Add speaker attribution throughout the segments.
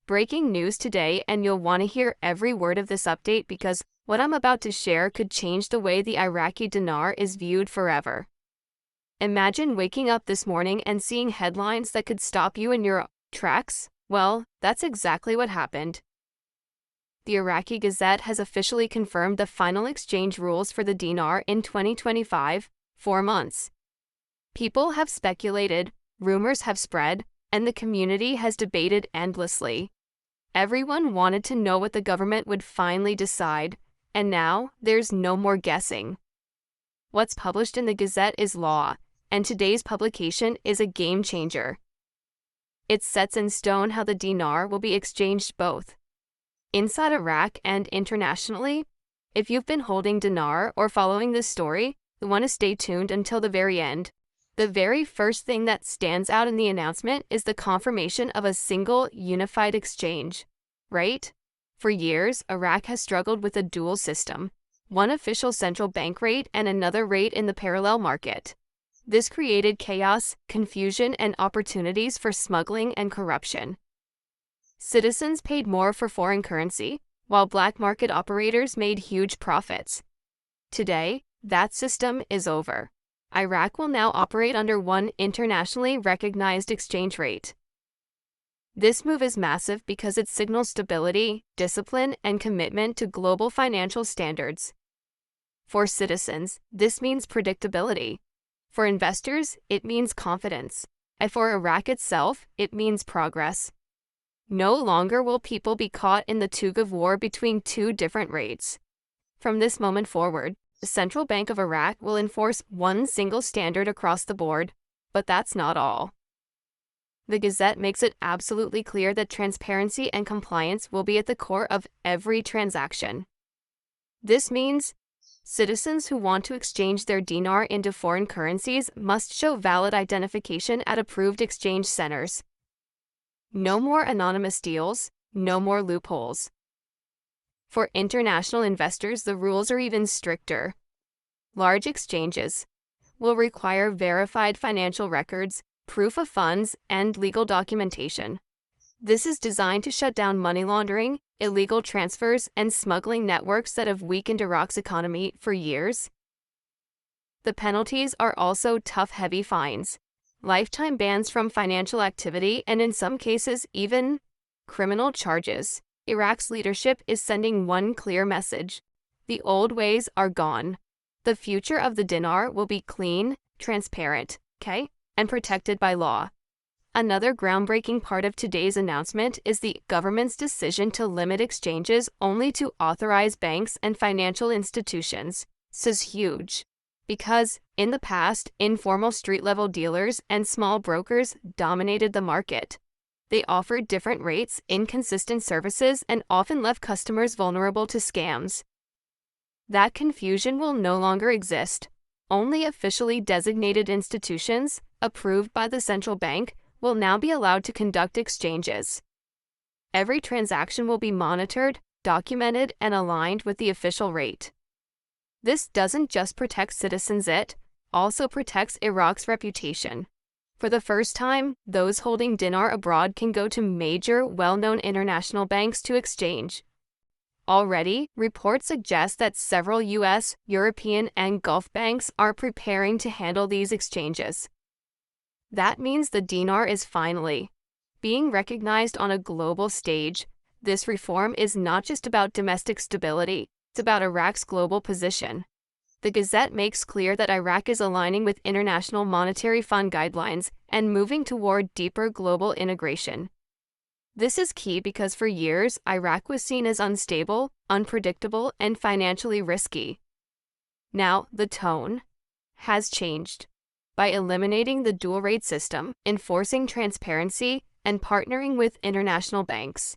Speaker 1: Breaking news today, and you'll want to hear every word of this update because what I'm about to share could change the way the Iraqi dinar is viewed forever. Imagine waking up this morning and seeing headlines that could stop you in your tracks. Well, that's exactly what happened. The Iraqi Gazette has officially confirmed the final exchange rules for the dinar in 2025, 4 months. People have speculated, rumors have spread, and the community has debated endlessly. Everyone wanted to know what the government would finally decide, and now there's no more guessing. What's published in the Gazette is law, and today's publication is a game changer. It sets in stone how the dinar will be exchanged both inside Iraq and internationally. If you've been holding dinar or following this story, you want to stay tuned until the very end. The very first thing that stands out in the announcement is the confirmation of a single, unified exchange, right? For years, Iraq has struggled with a dual system, one official central bank rate and another rate in the parallel market. This created chaos, confusion, and opportunities for smuggling and corruption. Citizens paid more for foreign currency, while black market operators made huge profits. Today, that system is over. Iraq will now operate under one internationally recognized exchange rate. This move is massive because it signals stability, discipline, and commitment to global financial standards. For citizens, this means predictability. For investors, it means confidence. And for Iraq itself, it means progress. No longer will people be caught in the tug of war between two different rates. From this moment forward, the Central Bank of Iraq will enforce one single standard across the board, but that's not all. The Gazette makes it absolutely clear that transparency and compliance will be at the core of every transaction. This means citizens who want to exchange their dinar into foreign currencies must show valid identification at approved exchange centers. No more anonymous deals, no more loopholes. For international investors, the rules are even stricter. Large exchanges will require verified financial records, proof of funds, and legal documentation. This is designed to shut down money laundering, illegal transfers, and smuggling networks that have weakened Iraq's economy for years. The penalties are also tough, heavy fines, lifetime bans from financial activity, and in some cases, even criminal charges. Iraq's leadership is sending one clear message. The old ways are gone. The future of the dinar will be clean, transparent, and protected by law. Another groundbreaking part of today's announcement is the government's decision to limit exchanges only to authorized banks and financial institutions. This is huge, because in the past, informal street-level dealers and small brokers dominated the market. They offered different rates, inconsistent services, and often left customers vulnerable to scams. That confusion will no longer exist. Only officially designated institutions, approved by the central bank, will now be allowed to conduct exchanges. Every transaction will be monitored, documented, and aligned with the official rate. This doesn't just protect citizens, it also protects Iraq's reputation. For the first time, those holding dinar abroad can go to major, well-known international banks to exchange. Already, reports suggest that several U.S., European, and Gulf banks are preparing to handle these exchanges. That means the dinar is finally being recognized on a global stage. This reform is not just about domestic stability, it's about Iraq's global position. The Gazette makes clear that Iraq is aligning with International Monetary Fund guidelines and moving toward deeper global integration. This is key because for years, Iraq was seen as unstable, unpredictable, and financially risky. Now, the tone has changed. By eliminating the dual rate system, enforcing transparency, and partnering with international banks,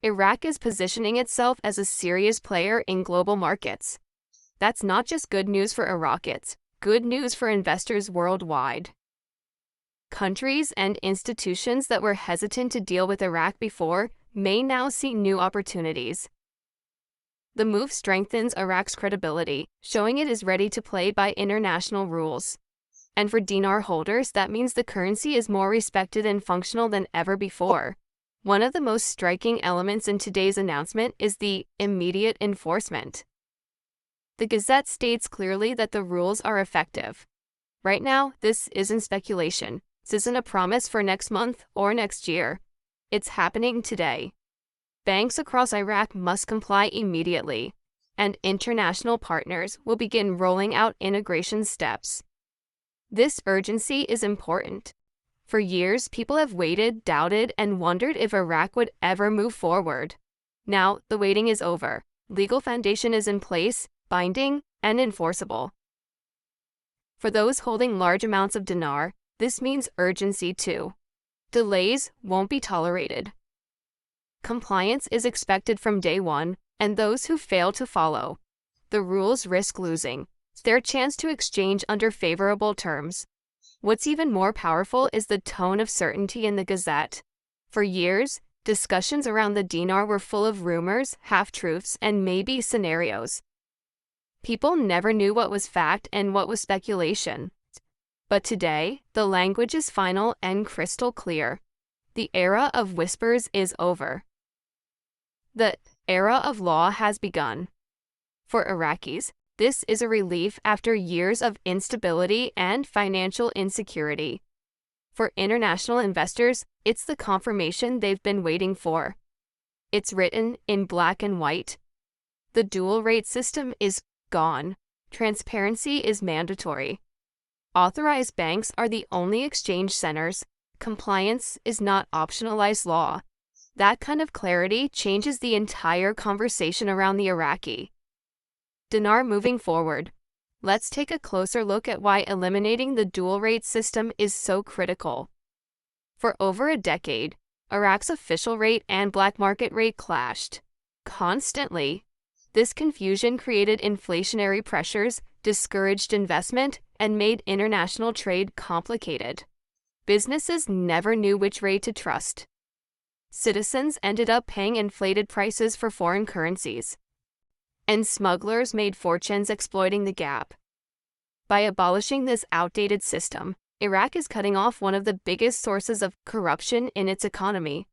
Speaker 1: Iraq is positioning itself as a serious player in global markets. That's not just good news for Iraq, it's good news for investors worldwide. Countries and institutions that were hesitant to deal with Iraq before may now see new opportunities. The move strengthens Iraq's credibility, showing it is ready to play by international rules. And for dinar holders, that means the currency is more respected and functional than ever before. One of the most striking elements in today's announcement is the immediate enforcement. The Gazette states clearly that the rules are effective. Right now, this isn't speculation. This isn't a promise for next month or next year. It's happening today. Banks across Iraq must comply immediately, and international partners will begin rolling out integration steps. This urgency is important. For years, people have waited, doubted, and wondered if Iraq would ever move forward. Now, the waiting is over. Legal foundation is in place, binding, and enforceable. For those holding large amounts of dinar, this means urgency too. Delays won't be tolerated. Compliance is expected from day one, and those who fail to follow the rules risk losing their chance to exchange under favorable terms. What's even more powerful is the tone of certainty in the Gazette. For years, discussions around the dinar were full of rumors, half-truths, and maybe scenarios. People never knew what was fact and what was speculation. But today, the language is final and crystal clear. The era of whispers is over. The era of law has begun. For Iraqis, this is a relief after years of instability and financial insecurity. For international investors, it's the confirmation they've been waiting for. It's written in black and white. The dual rate system is gone. Transparency is mandatory. Authorized banks are the only exchange centers. Compliance is not optionalized law. That kind of clarity changes the entire conversation around the Iraqi dinar moving forward. Let's take a closer look at why eliminating the dual rate system is so critical. For over a decade, Iraq's official rate and black market rate clashed constantly. This confusion created inflationary pressures, discouraged investment, and made international trade complicated. Businesses never knew which rate to trust. Citizens ended up paying inflated prices for foreign currencies, and smugglers made fortunes exploiting the gap. By abolishing this outdated system, Iraq is cutting off one of the biggest sources of corruption in its economy.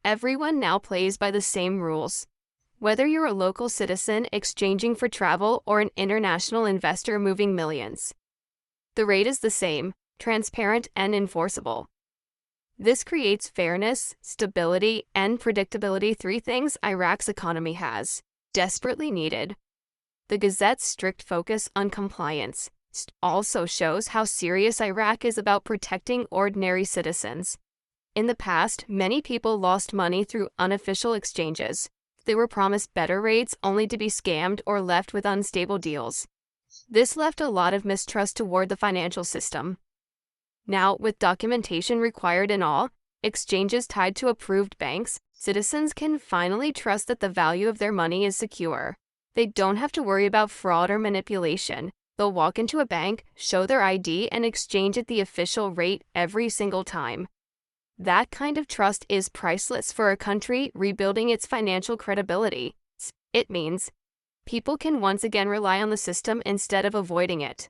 Speaker 1: Everyone now plays by the same rules. Whether you're a local citizen exchanging for travel or an international investor moving millions, the rate is the same, transparent, and enforceable. This creates fairness, stability, and predictability, three things Iraq's economy has desperately needed. The Gazette's strict focus on compliance also shows how serious Iraq is about protecting ordinary citizens. In the past, many people lost money through unofficial exchanges. They were promised better rates only to be scammed or left with unstable deals. This left a lot of mistrust toward the financial system. Now, with documentation required in all exchanges tied to approved banks, citizens can finally trust that the value of their money is secure. They don't have to worry about fraud or manipulation. They'll walk into a bank, show their ID, and exchange at the official rate every single time. That kind of trust is priceless for a country rebuilding its financial credibility. It means people can once again rely on the system instead of avoiding it.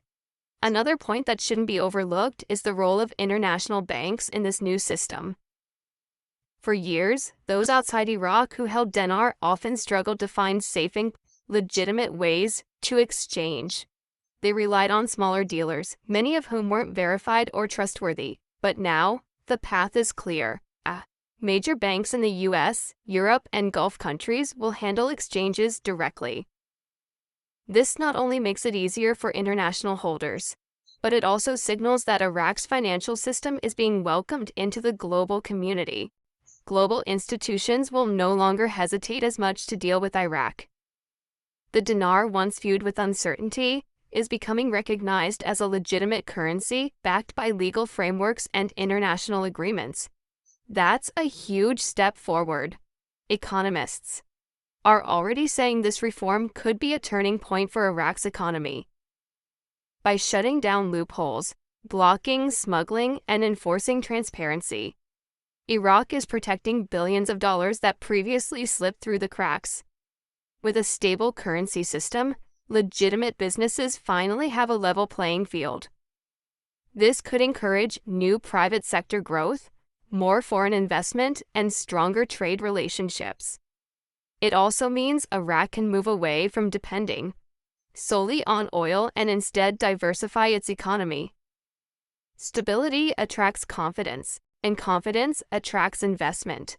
Speaker 1: Another point that shouldn't be overlooked is the role of international banks in this new system. For years, those outside Iraq who held dinar often struggled to find safe and legitimate ways to exchange. They relied on smaller dealers, many of whom weren't verified or trustworthy. But now, the path is clear. Major banks in the US, Europe, and Gulf countries will handle exchanges directly. This not only makes it easier for international holders, but it also signals that Iraq's financial system is being welcomed into the global community. Global institutions will no longer hesitate as much to deal with Iraq. The dinar, once viewed with uncertainty, is becoming recognized as a legitimate currency backed by legal frameworks and international agreements. That's a huge step forward. Economists are already saying this reform could be a turning point for Iraq's economy. By shutting down loopholes, blocking smuggling, and enforcing transparency, Iraq is protecting billions of dollars that previously slipped through the cracks. With a stable currency system, legitimate businesses finally have a level playing field. This could encourage new private sector growth, more foreign investment, and stronger trade relationships. It also means Iraq can move away from depending solely on oil and instead diversify its economy. Stability attracts confidence, and confidence attracts investment.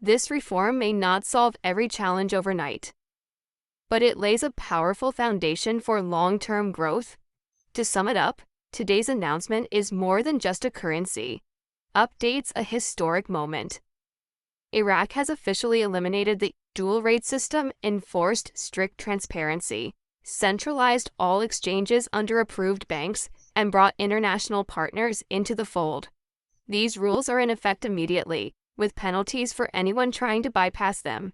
Speaker 1: This reform may not solve every challenge overnight, but it lays a powerful foundation for long-term growth. To sum it up, today's announcement is more than just a currency updates, a historic moment. Iraq has officially eliminated the dual rate system, enforced strict transparency, centralized all exchanges under approved banks, and brought international partners into the fold. These rules are in effect immediately, with penalties for anyone trying to bypass them.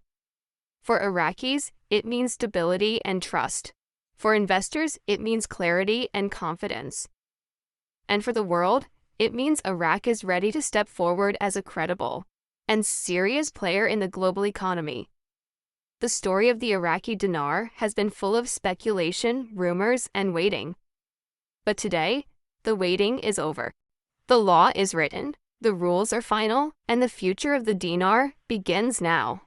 Speaker 1: For Iraqis, it means stability and trust. For investors, it means clarity and confidence. And for the world, it means Iraq is ready to step forward as a credible and serious player in the global economy. The story of the Iraqi dinar has been full of speculation, rumors, and waiting. But today, the waiting is over. The law is written, the rules are final, and the future of the dinar begins now.